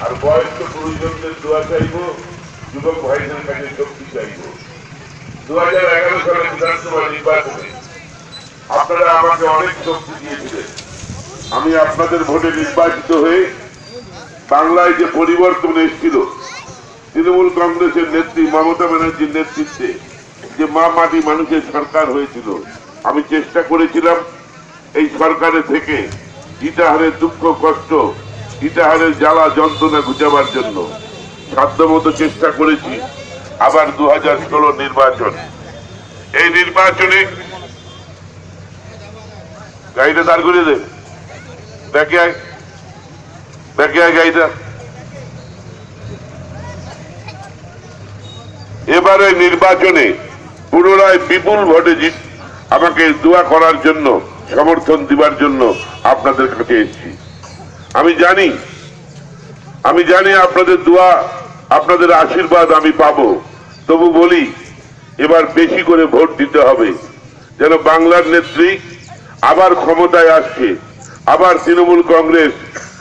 আর বয়স্ক পুরুষদের দোয়া চাইব, যুবক ভাইদের কাছে শক্তি চাইব। 2011 সালে বিধানসভা নির্বাচনে আপনারা আমাকে অনেক শক্তি দিয়েছিলেন। আমি আপনাদের ভোটে নির্বাচিত হয়ে বাংলায় যে পরিবর্তন এসেছিল, তৃণমূল কংগ্রেসের নেত্রী মমতা ব্যানার্জির নেতৃত্বে যে মা মাটি মানুষের সরকার হয়েছিল, আমি চেষ্টা করেছিলাম এই সরকারে থেকে ইটাহারের দুঃখ কষ্ট, ইটাহারের জ্বালা যন্ত্রণা ঘুচাবার জন্য সাধ্যমতো চেষ্টা করেছি। আবার 2016 নির্বাচন, এই নির্বাচনে গাড়িটা দাঁড় করিয়ে দেবে, ব্যাকে আয় গাড়িটা। এবারে নির্বাচনে পুনরায় বিপুল ভোটে আমাকে দোয়া করার জন্য, সমর্থন দিবার জন্য আপনাদের কাছে এসেছি। আমি জানি আপনাদের দোয়া, আপনাদের আশীর্বাদ আমি পাবো। তবু বলি, এবার বেশি করে ভোট দিতে হবে, যেন বাংলার নেত্রী আবার ক্ষমতায় আসছে। আবার তৃণমূল কংগ্রেস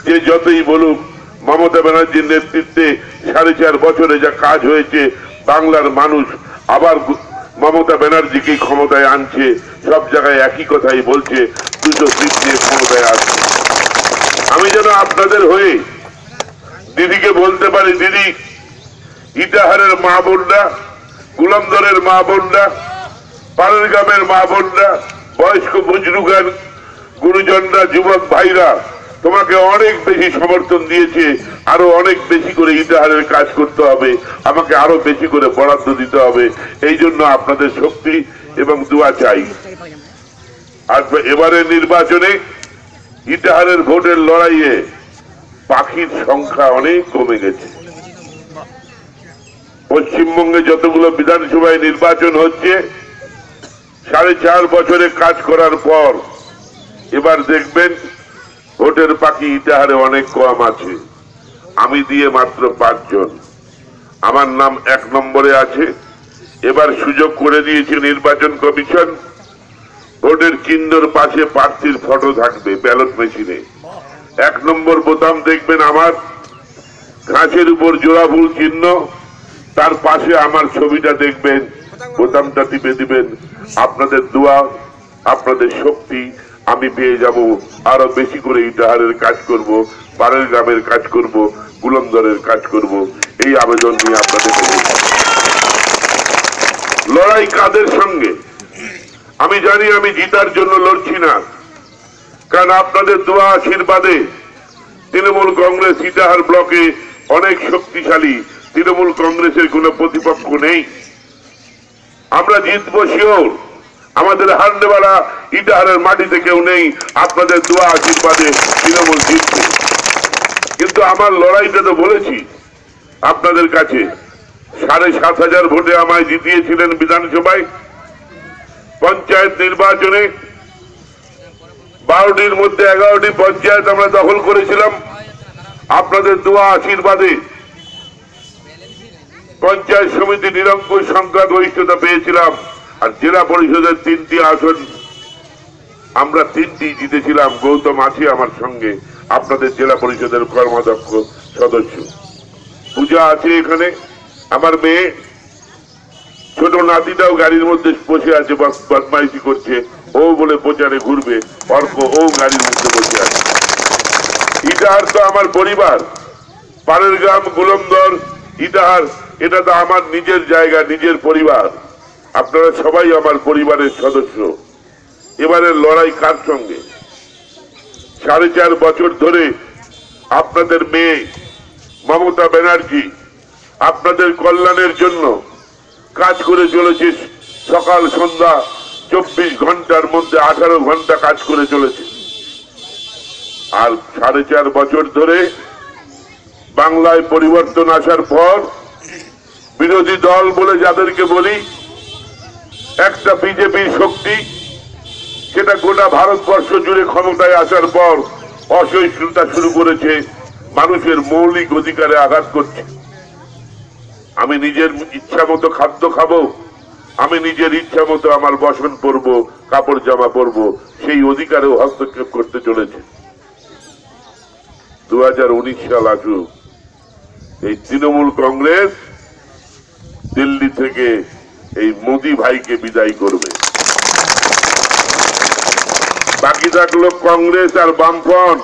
যে যতই বলুক, মমতা ব্যানার্জির নেতৃত্বে 4.5 বছরে যা কাজ হয়েছে, বাংলার মানুষ আবার মমতা ব্যানার্জিকে ক্ষমতায় আনছে। সব জায়গায় একই কথাই বলছে, 200 সিট নিয়ে ক্ষমতায় আসছে। আমি যেন আপনাদের হয়ে দিদিকে বলতে পারি, দিদি, ইটাহারের মা বোনরা, গুলামদরের মা বোনরা, পাড়ের গ্রামের মা বোনরা, বয়স্ক বুজরুগান গুরুজনরা, যুবক ভাইরা তোমাকে অনেক বেশি সমর্থন দিয়েছে। আরো অনেক বেশি করে ইটাহারের কাজ করতে হবে, আমাকে আরো বেশি করে বরাদ্দ দিতে হবে। এই জন্য আপনাদের শক্তি এবং দোয়া চাই। আর এবারে নির্বাচনে ইটাহারের ভোটের লড়াইয়ে পাখির সংখ্যা অনেক কমে গেছে। পশ্চিমবঙ্গে যতগুলো বিধানসভায় নির্বাচন হচ্ছে, 4.5 বছরে কাজ করার পর এবার দেখবেন ভোটের পাখি ইটাহারে অনেক কম আছে। আমি দিয়ে মাত্র 5 জন। আমার নাম 1 নম্বরে আছে। এবার সুযোগ করে দিয়েছে নির্বাচন কমিশন, ভোটের চিহ্নের পাশে প্রার্থীর ফটো থাকবে ব্যালট মেশিনে। 1 নম্বর বোতাম দেখবেন আমার, ঘাসের উপর জোড়া ফুল চিহ্ন, তার পাশে আমার ছবিটা দেখবেন, বোতামটা টিপে দিবেন। আপনাদের দোয়া, আপনাদের শক্তি আমি পেয়ে যাব। আরো বেশি করে ইটাহারের কাজ করব, পাড়ের গ্রামের কাজ করব, গুলন্দরের কাজ করব। এই আবেদন নিয়ে আপনাদের লড়াই কাদের সঙ্গে আমি জানি। আমি জিতার জন্য লড়ছি না, কারণ আপনাদের দোয়া আশীর্বাদে তৃণমূল কংগ্রেস ইটাহার ব্লকে অনেক শক্তিশালী। তৃণমূল কংগ্রেসের কোনো প্রতিপক্ষ নেই। আমরা জিতবো শিওর। আমাদের হারনেওয়ালা ইটাহারের মাটিতে কেউ নেই। আপনাদের দোয়া আশীর্বাদে তৃণমূল জিতবে। কিন্তু আমার লড়াইটা তো বলেছি আপনাদের কাছে, 7,500 ভোটে আমায় জিতিয়েছিলেন বিধানসভায়। পঞ্চায়েত নির্বাচনে 12টির মধ্যে 11টি পঞ্চায়েত আমরা দখল করেছিলাম। আপনাদের দোয়া আশীর্বাদে পঞ্চায়েত সমিতি নিরঙ্কুশ সংখ্যাগরিষ্ঠতা পেয়েছিলাম। আর জেলা পরিষদের 3টি আসন আমরা 3টি জিতেছিলাম। গৌতম আছে আমার সঙ্গে, আপনাদের জেলা পরিষদের কর্মাধ্যক্ষ সদস্য। পূজা আছে এখানে, আমার মেয়ে। ছোট নাতিটাও গাড়ির মধ্যে বসে আছে, বদমাইশি করছে। ও বলে প্রচারে ঘুরবে, অর্ক ও গাড়ির মধ্যে বসে আছে। ইটাহার তো আমার পরিবার। পাড়ের গ্রাম, গুলমদর, ইটাহার, এটা তো আমার নিজের জায়গা, নিজের পরিবার। আপনারা সবাই আমার পরিবারের সদস্য। এবারে লড়াই কার সঙ্গে? 4.5 বছর ধরে আপনাদের মেয়ে মমতা ব্যানার্জি আপনাদের কল্যাণের জন্য কাজ করে চলেছে। সকাল সন্ধ্যা 24 ঘন্টার মধ্যে 18 ঘন্টা কাজ করে চলেছে। আর 4.5 বছর ধরে বাংলায় পরিবর্তন আসার পর বিরোধী দল বলে যাদেরকে বলি, একটা বিজেপির শক্তি, সেটা গোটা ভারতবর্ষ জুড়ে ক্ষমতায় আসার পর অসহিষ্ণুতা শুরু করেছে, মানুষের মৌলিক অধিকারে আঘাত করছে। আমি নিজের ইচ্ছা মতো খাদ্য খাবো, আমি নিজের ইচ্ছা মতো আমার বসন পরবো, কাপড় জামা পরবো, সেই অধিকারেও হস্তক্ষেপ করতে চলেছে। 2019 সাল আসুক, এই তৃণমূল কংগ্রেস দিল্লি থেকে এই মোদি ভাইকে বিদায় করবে। বাকি থাকলো কংগ্রেস আর বামফ্রন্ট।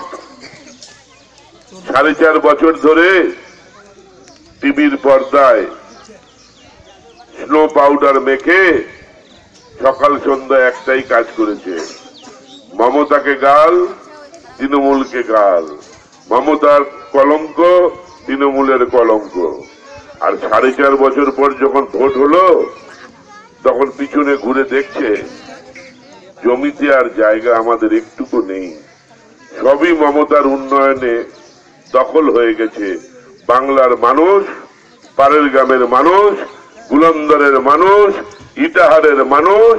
4.5 বছর ধরে টিভির পর্দায় স্নো পাউডার মেখে সকাল সন্ধ্যা একটাই কাজ করেছে, মমতাকে গাল, তৃণমূলকে গাল। মমতার কলঙ্ক, তৃণমূলের কলঙ্ক। আর 4.5 বছর পর যখন ভোট হলো তখন পিছনে ঘুরে দেখছে জমিতে আর জায়গা আমাদের একটুকু নেই, সবই মমতার উন্নয়নে দখল হয়ে গেছে। বাংলার মানুষ, পাড়ের গ্রামের মানুষ, বুলন্দরের মানুষ, ইটাহারের মানুষ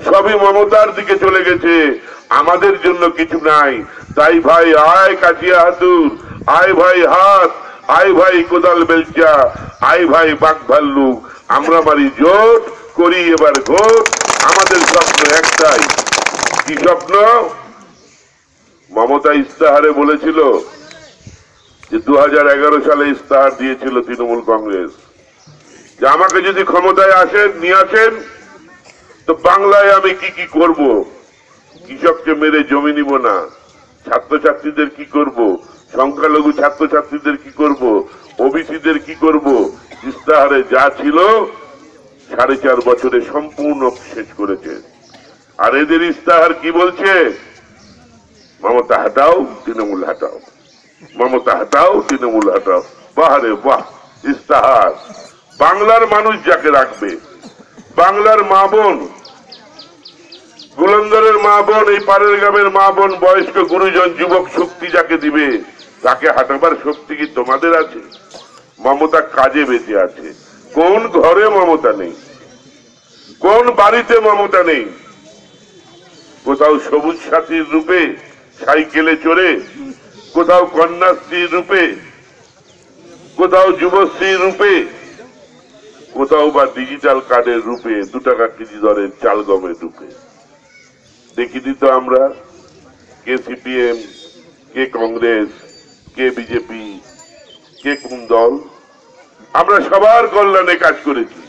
সবই মমতার দিকে চলে গেছে, আমাদের জন্য কিছু নাই। তাই ভাই আয় কাটিয়া হাতুর, আয় ভাই হাত, আয় ভাই কোদাল বেলচা, আয় ভাই বাঘ ভাল্লুক, আমরা মারি জোট, করি এবার ভোট। আমাদের স্বপ্ন একটাই। কি স্বপ্ন? মমতা ইস্তাহারে বলেছিল যে 2011 সালে ইস্তাহার দিয়েছিল তৃণমূল কংগ্রেস যে আমাকে যদি ক্ষমতায় নিয়ে আসেন তো বাংলায় আমি কি কি করব। কৃষককে মেরে জমি নিব না, ছাত্রছাত্রীদের কি করব, সংখ্যালঘু ছাত্রছাত্রীদের কি করব, ওবিসিদের কি করব। ইস্তাহারে যা ছিল 4.5 বছরে সম্পূর্ণ শেষ করেছে। আর এদের ইস্তাহার কি বলছে? মমতা হটাও, তৃণমূল হটাও, মমতা হটাও, তৃণমূল হটাও। বাহারে বাহ ইস্তাহার। বাংলার মানুষ যাকে রাখবে, বাংলার মা বোন, বুলন্দরের মা বোন, এই পাড়ের গ্রামের মা বোন, বয়স্ক গুরুজন, যুবক শক্তি যাকে দিবে, তাকে হাঁটাবার শক্তি কি তোমাদের আছে? মমতা কাজে বেঁচে আছে। কোন ঘরে মমতা নেই? কোন বাড়িতে মমতা নেই? কোথাও সবুজ সাথীর রূপে সাইকেলে চড়ে, কোথাও কন্যাশ্রীর রূপে, কোথাও যুবশ্রীর রূপে, কোথাও বা ডিজিটাল কার্ডের রূপে 2 টাকা কেজি দরের চাল গমের রূপে। দেখি দিত আমরা কে সিপিএম, কে কংগ্রেস, কে বিজেপি, কে কোন দল। আমরা সবার কল্যাণে কাজ করেছি।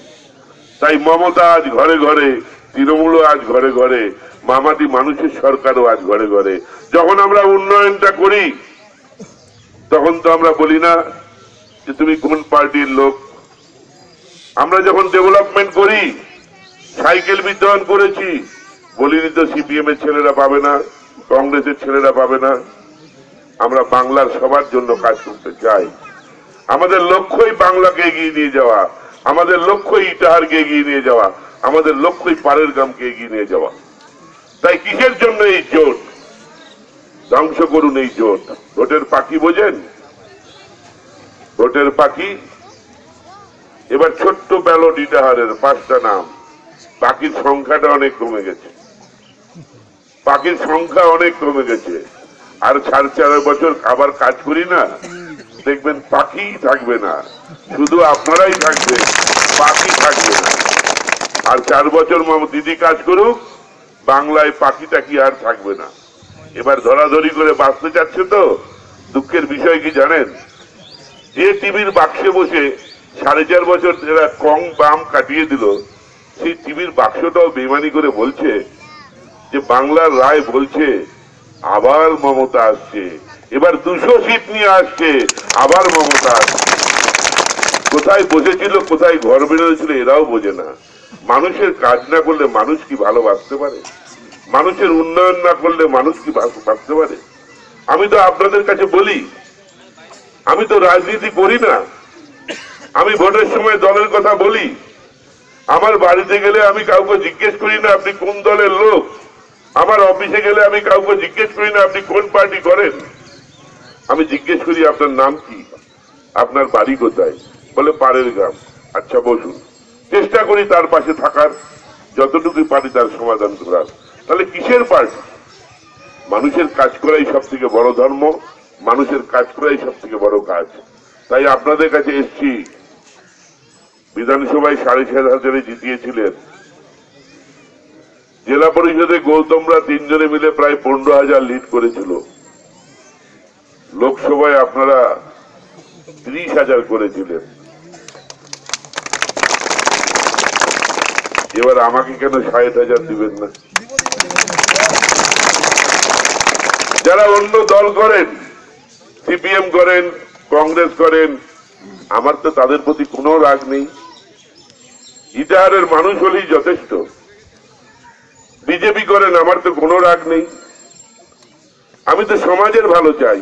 তাই মমতা আজ ঘরে ঘরে, তৃণমূলও আজ ঘরে ঘরে, মামাটি মানুষের সরকারও আজ ঘরে ঘরে। যখন আমরা উন্নয়নটা করি তখন তো আমরা বলি না যে তুমি কোন পার্টির লোক। আমরা যখন ডেভেলপমেন্ট করি, সাইকেল বিতরণ করেছি, বলিনি তো সিপিএম এর ছেলেরা পাবে না, কংগ্রেসের ছেলেরা পাবে না। আমরা বাংলার সবার জন্য কাজ করতে চাই। আমাদের লক্ষ্যই বাংলাকে এগিয়ে নিয়ে যাওয়া, আমাদের লক্ষ্যই ইটাহারকে এগিয়ে নিয়ে যাওয়া, আমাদের লক্ষ্যই পাড়ের গ্রামকে এগিয়ে নিয়ে যাওয়া। তাই কিসের জন্য এই জোট? ধ্বংস করুন এই জোট। ভোটের পাখি বোঝেন? ভোটের পাখি। এবার ছোট্ট ব্যালট ইটাহারের 5টা নাম, পাখির সংখ্যাটা অনেক কমে গেছে, পাখির সংখ্যা অনেক কমে গেছে। আর 4.5 বছর আবার কাজ করি না, দেখবেন পাখি থাকবে না, শুধু আপনারাই থাকবেন, পাখি থাকবে না। আর 4 বছর দিদি কাজ করুক, বাংলায় পাখি টাকি আর থাকবে না। এবার ধরাধরি করে বাঁচতে চাচ্ছে তো। দুঃখের বিষয় কি জানেন? যে টিভির বাক্সে বসে 4.5 বছর এরা কম বাম কাটিয়ে দিল, সেই টিভির বাক্সটাও বেমানি করে বলছে যে বাংলার রায় বলছে আবার মমতা আসছে, এবার 200 সিট নিয়ে আসছে, আবার মমতা আসছে। কোথায় বসেছিল, কোথায় ঘর বেরোয়েছিল এরাও বোঝে না। মানুষের কাজ না করলে মানুষ কি ভালোবাসতে পারে? মানুষের উন্নয়ন না করলে মানুষ কি বাঁচতে পারে? আমি তো আপনাদের কাছে বলি, আমি তো রাজনীতি করি না, আমি ভোটের সময় দলের কথা বলি। আমার বাড়িতে গেলে আমি কাউকে জিজ্ঞেস করি না আপনি কোন দলের লোক। আমার অফিসে গেলে আমি কাউকে জিজ্ঞেস করি না আপনি কোন পার্টি করেন। আমি জিজ্ঞেস করি আপনার নাম কি, আপনার বাড়ি কোথায়, বলে পাড়ের গ্রাম। আচ্ছা বসুন, চেষ্টা করি তার পাশে থাকার, যতটুকু পারি তার সমাধান করার। তাহলে কিসের পার্টি? মানুষের কাজ করাই সব থেকে বড় ধর্ম, মানুষের কাজ করাই সব থেকে বড় কাজ। তাই আপনাদের কাছে এসছি। বিধানসভায় 7,500 জিতিয়েছিলেন, জেলা পরিষদে গৌতমরা 3 জনে মিলে প্রায় 15,000 লিড করেছিল। লোকসভায় আপনারা 30,000 করেছিলেন। এবার আমাকে কেন 60,000 দিবেন না? যারা অন্য দল করেন, সিপিএম করেন, কংগ্রেস করেন, আমার তো তাদের প্রতি কোনো রাগ নেই। ইটাহারের মানুষ হলেই যথেষ্ট। বিজেপি করেন, আমার তো কোনো রাগ নেই। আমি তো সমাজের ভালো চাই,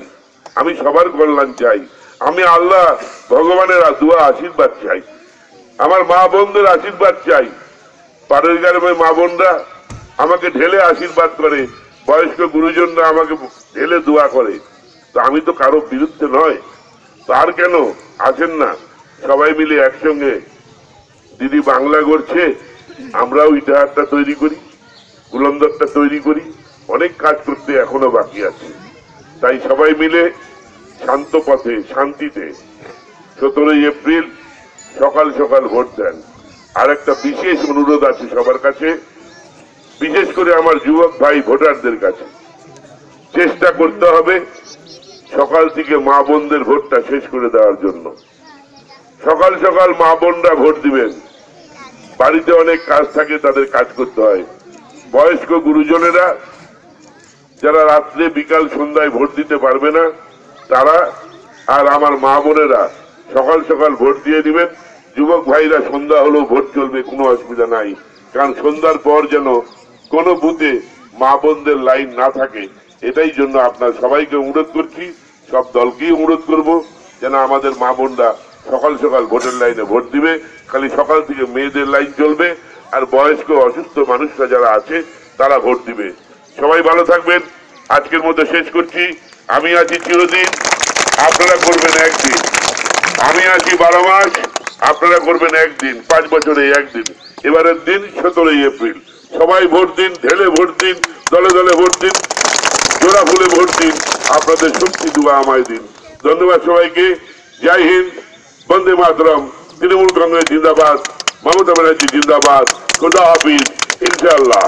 আমি সবার কল্যাণ চাই, আমি আল্লাহ ভগবানের দোয়া আশীর্বাদ চাই, আমার মা বোনদের আশীর্বাদ চাই। পাড়ের গ্রামের মা বোনরা আমাকে ঢেলে আশীর্বাদ করে, বয়স্ক গুরুজনরা আমাকে ঢেলে দোয়া করে। তো আমি তো কারো বিরুদ্ধে নয়। তার কেন আসেন না সবাই মিলে একসঙ্গে? দিদি বাংলা করছে, আমরাও ইটাহারটা তৈরি করি, বুলন্দরটা তৈরি করি। অনেক কাজ করতে এখনো বাকি আছে। তাই সবাই মিলে শান্ত পথে শান্তিতে 17 এপ্রিল সকাল সকাল ভোট দেন। আর একটা বিশেষ অনুরোধ আছে সবার কাছে, বিশেষ করে আমার যুবক ভাই ভোটারদের কাছে, চেষ্টা করতে হবে সকাল থেকে মা বোনদের ভোটটা শেষ করে দেওয়ার জন্য। সকাল সকাল মা বোনরা ভোট দিবেন। বাড়িতে অনেক কাজ থাকে, তাদের কাজ করতে হয়। বয়স্ক গুরুজনেরা যারা রাত্রে বিকাল সন্ধ্যায় ভোট দিতে পারবে না, তারা আর আমার মা বোনেরা সকাল সকাল ভোট দিয়ে দিবেন। যুবক ভাইরা সন্ধ্যা হলেও ভোট চলবে, কোনো অসুবিধা নাই। কারণ সন্ধ্যার পর যেন কোনো বুথে মা বোনদের লাইন না থাকে, এটাই জন্য আপনার সবাইকে অনুরোধ করছি, সব দলকেই অনুরোধ করব যেন আমাদের মা বোনরা সকাল সকাল ভোটের লাইনে ভোট দিবে। খালি সকাল থেকে মেয়েদের লাইন চলবে, আর বয়স্ক অসুস্থ মানুষরা যারা আছে তারা ভোট দিবে। সবাই ভালো থাকবেন। আজকের মতো শেষ করছি। আমি আছি চিরদিন, আপনারা করবেন একদিন। আমি আছি 12 মাস, আপনারা করবেন একদিন, 5 বছরে একদিন। এবারের দিন 17 এপ্রিল। সবাই ভোট দিন, ঢেলে ভোট দিন, দলে দলে ভোট দিন, জোড়া ফুলে ভোট দিন। আপনাদের শক্তি দুয়া আমায় দিন। ধন্যবাদ সবাইকে। জয় হিন্দ, বন্দে মাতরম। তৃণমূল কংগ্রেস জিন্দাবাদ, মমতা ব্যানার্জি জিন্দাবাদ। খুদা হাফিজ, ইনশাআল্লাহ।